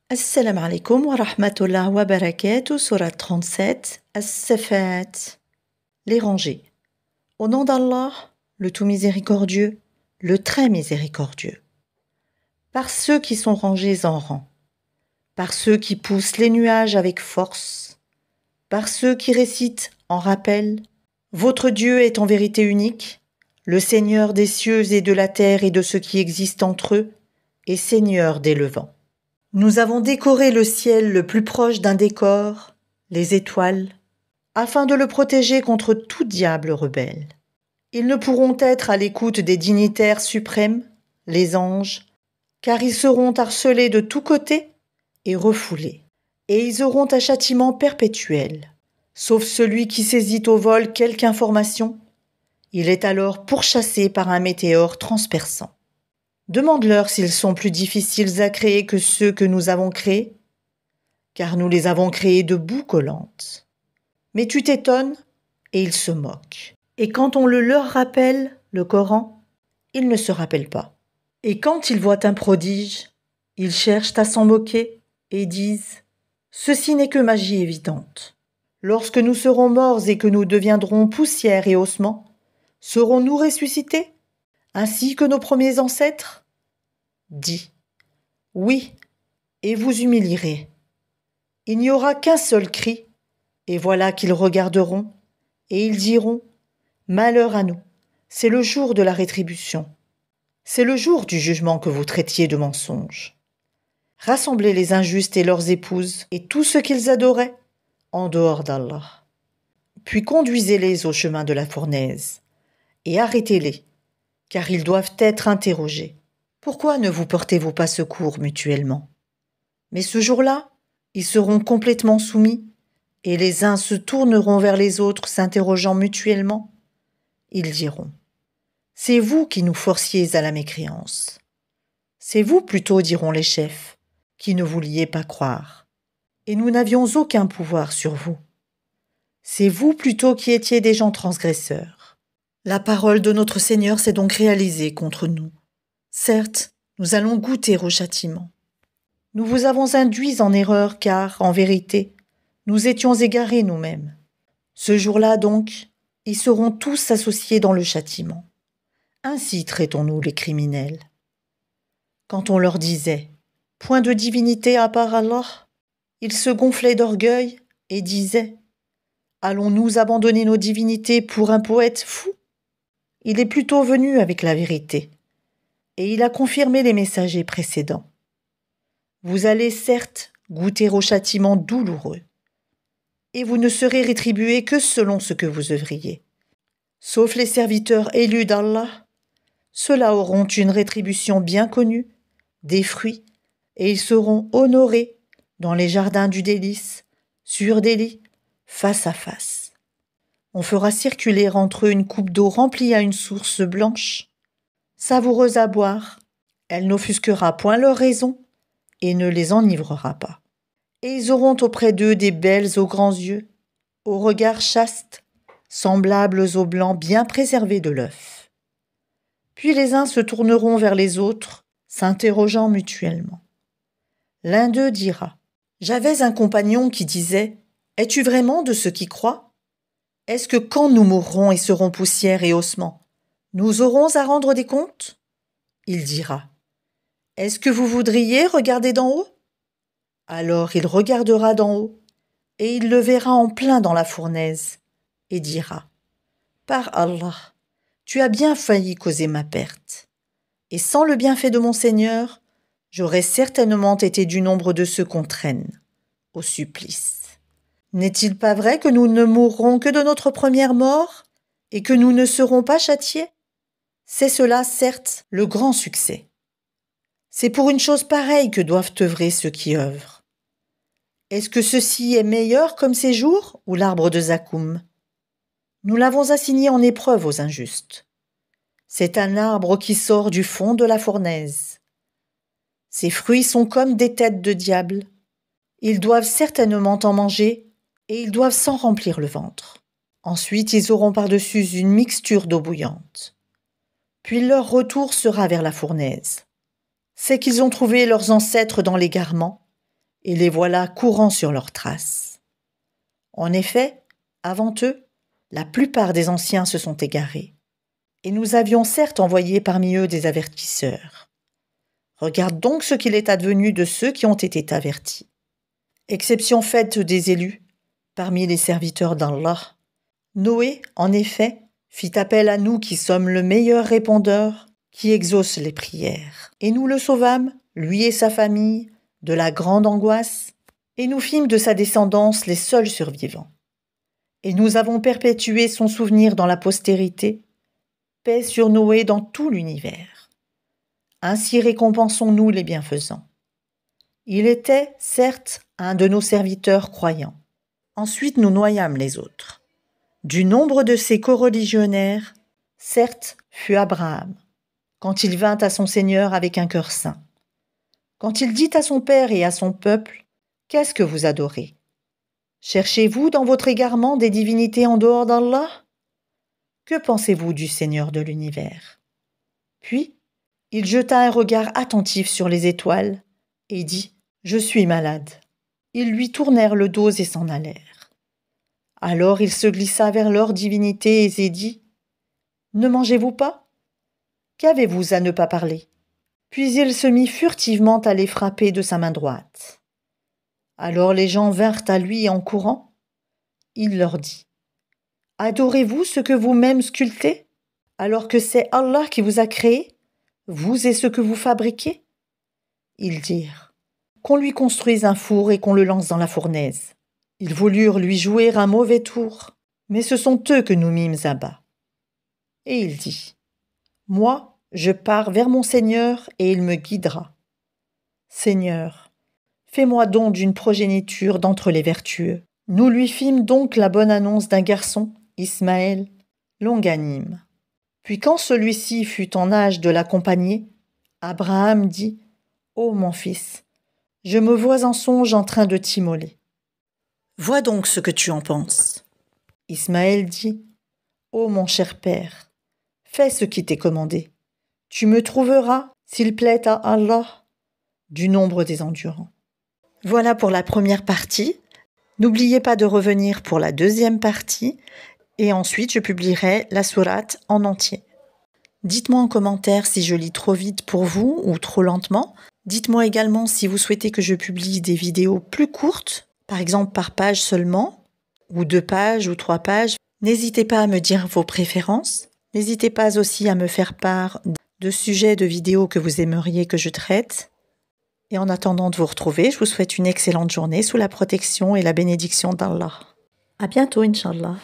Assalamu alaikum wa rahmatullah wa barakatuh, surat 37, As-Safat. Les rangées. Au nom d'Allah, le tout miséricordieux, le très miséricordieux. Par ceux qui sont rangés en rang, par ceux qui poussent les nuages avec force, par ceux qui récitent en rappel, votre Dieu est en vérité unique, le Seigneur des cieux et de la terre et de ce qui existe entre eux, et Seigneur des levants. Nous avons décoré le ciel le plus proche d'un décor, les étoiles, afin de le protéger contre tout diable rebelle. Ils ne pourront être à l'écoute des dignitaires suprêmes, les anges, car ils seront harcelés de tous côtés et refoulés. Et ils auront un châtiment perpétuel, sauf celui qui saisit au vol quelque information. Il est alors pourchassé par un météore transperçant. Demande-leur s'ils sont plus difficiles à créer que ceux que nous avons créés, car nous les avons créés de boue collante. Mais tu t'étonnes, et ils se moquent. Et quand on le leur rappelle, le Coran, ils ne se rappellent pas. Et quand ils voient un prodige, ils cherchent à s'en moquer et disent « Ceci n'est que magie évidente. Lorsque nous serons morts et que nous deviendrons poussière et ossements, serons-nous ressuscités ? Ainsi que nos premiers ancêtres ?» Dis, oui, et vous humilierez. Il n'y aura qu'un seul cri, et voilà qu'ils regarderont, et ils diront, malheur à nous, c'est le jour de la rétribution. C'est le jour du jugement que vous traitiez de mensonge. Rassemblez les injustes et leurs épouses, et tout ce qu'ils adoraient, en dehors d'Allah. Puis conduisez-les au chemin de la fournaise, et arrêtez-les, car ils doivent être interrogés. Pourquoi ne vous portez-vous pas secours mutuellement ? Mais ce jour-là, ils seront complètement soumis, et les uns se tourneront vers les autres s'interrogeant mutuellement. Ils diront, « C'est vous qui nous forciez à la mécréance. C'est vous plutôt, diront les chefs, qui ne vouliez pas croire. Et nous n'avions aucun pouvoir sur vous. C'est vous plutôt qui étiez des gens transgresseurs. La parole de notre Seigneur s'est donc réalisée contre nous. Certes, nous allons goûter au châtiment. Nous vous avons induits en erreur car, en vérité, nous étions égarés nous-mêmes. Ce jour-là donc, ils seront tous associés dans le châtiment. Ainsi traitons-nous les criminels. Quand on leur disait « Point de divinité à part Allah », ils se gonflaient d'orgueil et disaient « Allons-nous abandonner nos divinités pour un poète fou ? Il est plutôt venu avec la vérité. » Et il a confirmé les messagers précédents. Vous allez certes goûter au châtiment douloureux, et vous ne serez rétribués que selon ce que vous œuvriez. Sauf les serviteurs élus d'Allah, ceux-là auront une rétribution bien connue, des fruits, et ils seront honorés dans les jardins du délice, sur des lits, face à face. On fera circuler entre eux une coupe d'eau remplie à une source blanche, savoureuse à boire, elle n'offusquera point leur raison et ne les enivrera pas. Et ils auront auprès d'eux des belles aux grands yeux, aux regards chastes, semblables aux blancs bien préservés de l'œuf. Puis les uns se tourneront vers les autres, s'interrogeant mutuellement. L'un d'eux dira « J'avais un compagnon qui disait « Es-tu vraiment de ceux qui croient ? Est-ce que quand nous mourrons et serons poussière et ossements, nous aurons à rendre des comptes ? » Il dira « Est-ce que vous voudriez regarder d'en haut ? » Alors il regardera d'en haut, et il le verra en plein dans la fournaise, et dira « Par Allah, tu as bien failli causer ma perte, et sans le bienfait de mon Seigneur, j'aurais certainement été du nombre de ceux qu'on traîne au supplice. N'est-il pas vrai que nous ne mourrons que de notre première mort, et que nous ne serons pas châtiés ? C'est cela, certes, le grand succès. C'est pour une chose pareille que doivent œuvrer ceux qui œuvrent. Est-ce que ceci est meilleur comme séjour ou l'arbre de Zakoum ? Nous l'avons assigné en épreuve aux injustes. C'est un arbre qui sort du fond de la fournaise. Ses fruits sont comme des têtes de diable. Ils doivent certainement en manger et ils doivent s'en remplir le ventre. Ensuite, ils auront par-dessus une mixture d'eau bouillante. Puis leur retour sera vers la fournaise. C'est qu'ils ont trouvé leurs ancêtres dans l'égarement, et les voilà courant sur leurs traces. En effet, avant eux, la plupart des anciens se sont égarés, et nous avions certes envoyé parmi eux des avertisseurs. Regarde donc ce qu'il est advenu de ceux qui ont été avertis. Exception faite des élus, parmi les serviteurs d'Allah, Noé, en effet, fit appel à nous qui sommes le meilleur répondeur, qui exauce les prières. Et nous le sauvâmes, lui et sa famille, de la grande angoisse, et nous fîmes de sa descendance les seuls survivants. Et nous avons perpétué son souvenir dans la postérité, paix sur Noé dans tout l'univers. Ainsi récompensons-nous les bienfaisants. Il était, certes, un de nos serviteurs croyants. Ensuite nous noyâmes les autres. Du nombre de ces coreligionnaires, certes, fut Abraham, quand il vint à son Seigneur avec un cœur saint. Quand il dit à son père et à son peuple, « Qu'est-ce que vous adorez ? Cherchez-vous dans votre égarement des divinités en dehors d'Allah ? Que pensez-vous du Seigneur de l'univers ?» Puis, il jeta un regard attentif sur les étoiles et dit, « Je suis malade. » Ils lui tournèrent le dos et s'en allèrent. Alors il se glissa vers leurs divinités et dit, « Ne mangez-vous pas ? Qu'avez-vous à ne pas parler ?» Puis il se mit furtivement à les frapper de sa main droite. Alors les gens vinrent à lui en courant. Il leur dit, « Adorez-vous ce que vous-même sculptez, alors que c'est Allah qui vous a créé, vous et ce que vous fabriquez ?» Ils dirent, « Qu'on lui construise un four et qu'on le lance dans la fournaise. » Ils voulurent lui jouer un mauvais tour, mais ce sont eux que nous mîmes à bas. Et il dit, « Moi, je pars vers mon Seigneur et il me guidera. Seigneur, fais-moi don d'une progéniture d'entre les vertueux. » Nous lui fîmes donc la bonne annonce d'un garçon, Ismaël, longanime. Puis quand celui-ci fut en âge de l'accompagner, Abraham dit, « Ô mon fils, je me vois en songe en train de t'immoler. Vois donc ce que tu en penses. » Ismaël dit, « Ô mon cher père, fais ce qui t'est commandé. Tu me trouveras, s'il plaît à Allah, du nombre des endurants. » Voilà pour la première partie. N'oubliez pas de revenir pour la deuxième partie et ensuite je publierai la sourate en entier. Dites-moi en commentaire si je lis trop vite pour vous ou trop lentement. Dites-moi également si vous souhaitez que je publie des vidéos plus courtes, par exemple par page seulement, ou 2 pages ou 3 pages. N'hésitez pas à me dire vos préférences. N'hésitez pas aussi à me faire part de sujets de vidéos que vous aimeriez que je traite. Et en attendant de vous retrouver, je vous souhaite une excellente journée sous la protection et la bénédiction d'Allah. À bientôt, Inch'Allah.